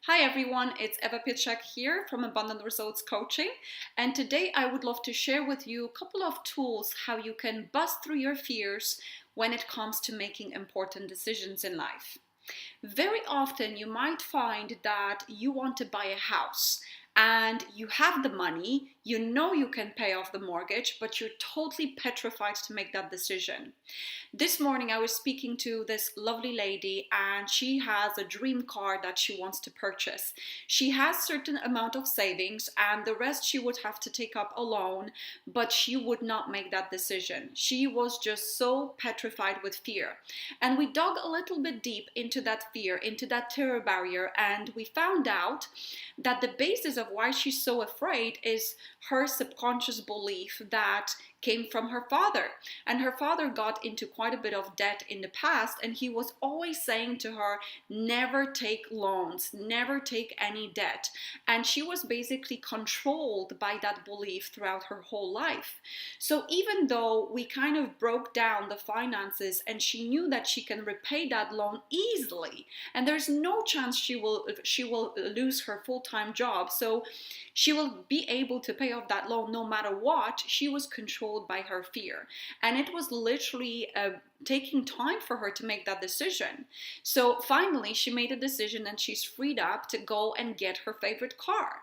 Hi everyone, it's Eva Pieczak here from Abundant Results Coaching, and today I would love to share with you a couple of tools how you can bust through your fears when it comes to making important decisions in life. Very often you might find that you want to buy a house and you have the money, you know you can pay off the mortgage, but you're totally petrified to make that decision. This morning I was speaking to this lovely lady and she has a dream car that she wants to purchase. She has certain amount of savings and the rest she would have to take up a loan, but she would not make that decision. She was just so petrified with fear. And we dug a little bit deep into that fear, into that terror barrier, and we found out that the basis of why she's so afraid is her subconscious belief that came from her father. And her father got into quite a bit of debt in the past, and he was always saying to her, never take loans, never take any debt. And she was basically controlled by that belief throughout her whole life. So even though we kind of broke down the finances and she knew that she can repay that loan easily, and there's no chance she will lose her full-time job, so she will be able to pay off that loan no matter what, she was controlled by her fear. And it was literally taking time for her to make that decision. So finally, she made a decision and she's freed up to go and get her favorite car.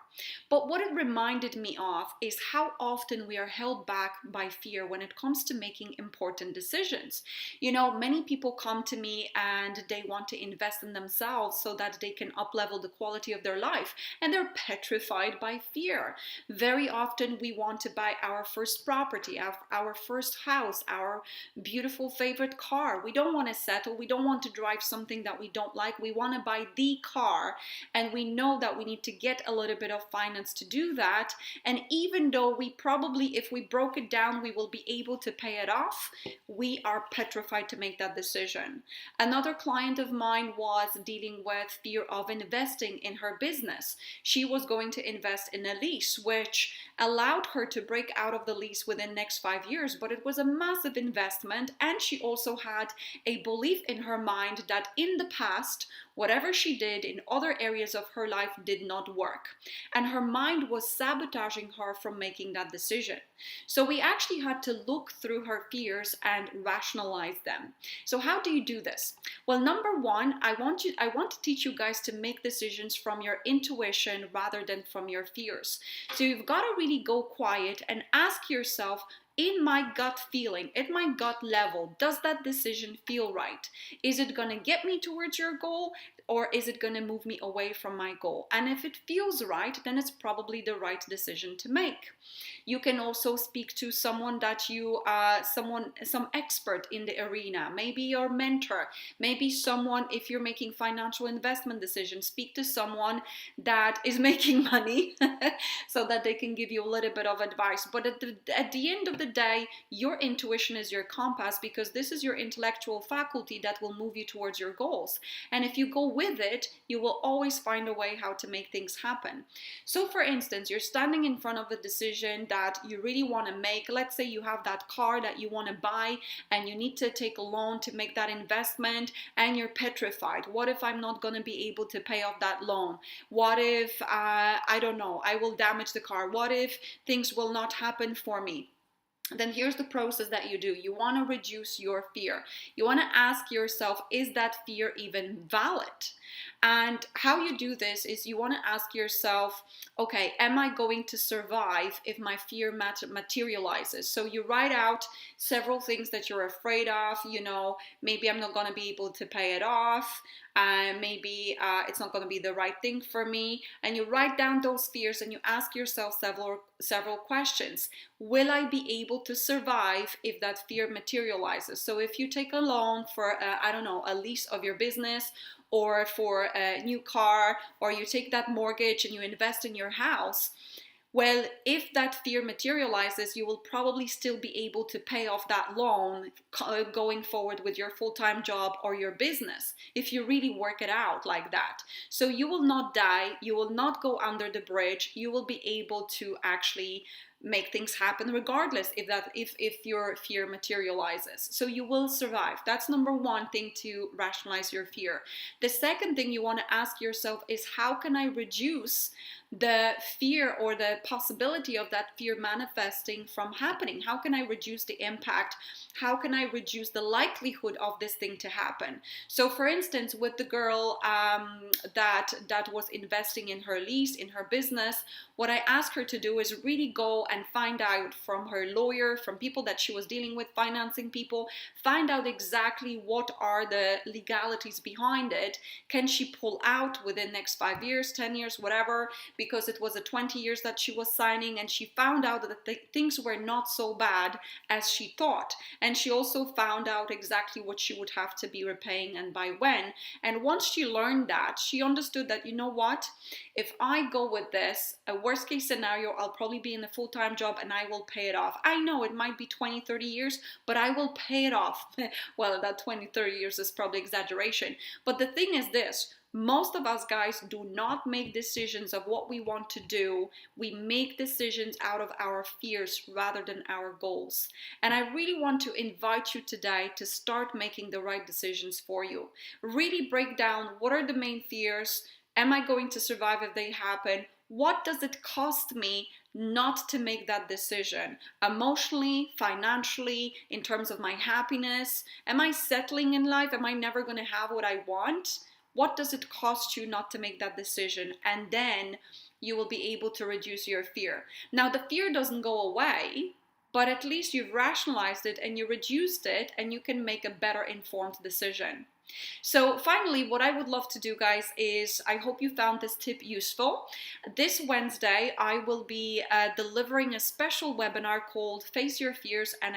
But what it reminded me of is how often we are held back by fear when it comes to making important decisions. You know, many people come to me and they want to invest in themselves so that they can up-level the quality of their life, and they're petrified by fear. Very often we want to buy our first property, our first house, our beautiful favorite car. We don't want to settle. We don't want to drive something that we don't like. We want to buy the car, and we know that we need to get a little bit of finance to do that. And even though we probably, if we broke it down, we will be able to pay it off, we are petrified to make that decision. Another client of mine was dealing with fear of investing in her business. She was going to invest in a lease, which allowed her to break out of the lease within the next 5 years, but it was a massive investment, and she also had a belief in her mind that in the past, whatever she did in other areas of her life did not work. And her mind was sabotaging her from making that decision. So we actually had to look through her fears and rationalize them. So how do you do this? Well, number one, I want to teach you guys to make decisions from your intuition rather than from your fears. So you've got to really go quiet and ask yourself, in my gut feeling, at my gut level, does that decision feel right? Is it going to get me towards your goal, or is it going to move me away from my goal? And if it feels right, then it's probably the right decision to make. You can also speak to someone that some expert in the arena, maybe your mentor, maybe someone, if you're making financial investment decisions, speak to someone that is making money so that they can give you a little bit of advice. But at the end of the day, your intuition is your compass, because this is your intellectual faculty that will move you towards your goals. And if you go with it, you will always find a way how to make things happen. So for instance, you're standing in front of a decision that you really want to make. Let's say you have that car that you want to buy and you need to take a loan to make that investment, and you're petrified. What if I'm not going to be able to pay off that loan? What if, I don't know, I will damage the car? What if things will not happen for me? Then here's the process that you do. You want to reduce your fear. You want to ask yourself, is that fear even valid? And how you do this is you want to ask yourself, okay, am I going to survive if my fear materializes? So you write out several things that you're afraid of. You know, maybe I'm not going to be able to pay it off. Maybe it's not going to be the right thing for me. And you write down those fears and you ask yourself several questions. Will I be able to survive if that fear materializes? So if you take a loan for, I don't know, a lease of your business, or for a new car, or you take that mortgage and you invest in your house, well, if that fear materializes, you will probably still be able to pay off that loan going forward with your full-time job or your business, if you really work it out like that. So you will not die, you will not go under the bridge, you will be able to actually make things happen regardless if your fear materializes. So you will survive. That's number one thing to rationalize your fear. The second thing you want to ask yourself is, how can I reduce the fear or the possibility of that fear manifesting from happening? How can I reduce the impact? How can I reduce the likelihood of this thing to happen? So for instance, with the girl that was investing in her lease, in her business, what I asked her to do is really go and find out from her lawyer, from people that she was dealing with, financing people, find out exactly what are the legalities behind it. Can she pull out within the next 5 years, 10 years, whatever, because it was a 20 years that she was signing, and she found out that things were not so bad as she thought. And she also found out exactly what she would have to be repaying and by when. And once she learned that, she understood that, you know what, if I go with this, a worst case scenario, I'll probably be in a full-time job and I will pay it off. I know it might be 20, 30 years, but I will pay it off. Well, that 20, 30 years is probably exaggeration. But the thing is this: most of us guys do not make decisions of what we want to do. We make decisions out of our fears rather than our goals. And I really want to invite you today to start making the right decisions for you. Really break down, what are the main fears? Am I going to survive if they happen? What does it cost me not to make that decision? Emotionally, financially, in terms of my happiness? Am I settling in life? Am I never going to have what I want? What does it cost you not to make that decision? And then you will be able to reduce your fear. Now, the fear doesn't go away, but at least you've rationalized it and you reduced it, and you can make a better informed decision. So finally, what I would love to do, guys, is I hope you found this tip useful. This Wednesday, I will be delivering a special webinar called Face Your Fears and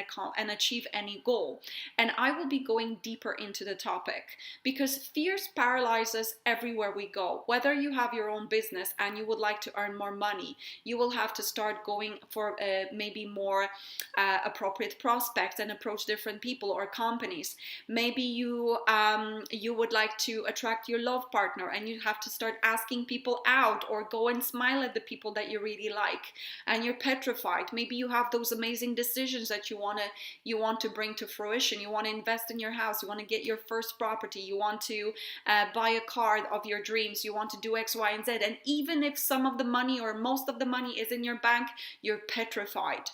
Achieve Any Goal. And I will be going deeper into the topic, because fears paralyze us everywhere we go. Whether you have your own business and you would like to earn more money, you will have to start going for maybe more appropriate prospects and approach different people or companies. Maybe you would like to attract your love partner and you have to start asking people out or go and smile at the people that you really like, and you're petrified. Maybe you have those amazing decisions that you want to bring to fruition. You want to invest in your house, you want to get your first property, you want to buy a car of your dreams, you want to do X, Y, and Z. And even if some of the money or most of the money is in your bank, you're petrified.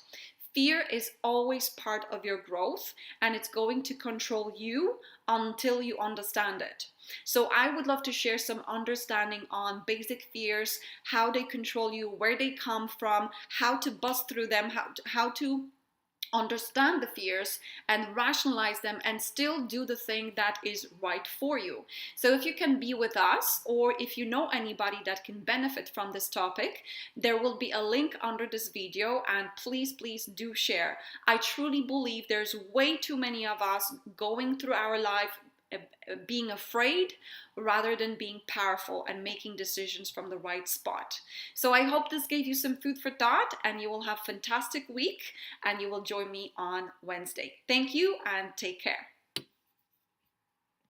Fear is always part of your growth, and it's going to control you until you understand it. So I would love to share some understanding on basic fears, how they control you, where they come from, how to bust through them, how to understand the fears and rationalize them and still do the thing that is right for you. So if you can be with us, or if you know anybody that can benefit from this topic, there will be a link under this video, and please do share. I truly believe there's way too many of us going through our life being afraid rather than being powerful and making decisions from the right spot. So I hope this gave you some food for thought, and you will have a fantastic week, and you will join me on Wednesday. Thank you and take care.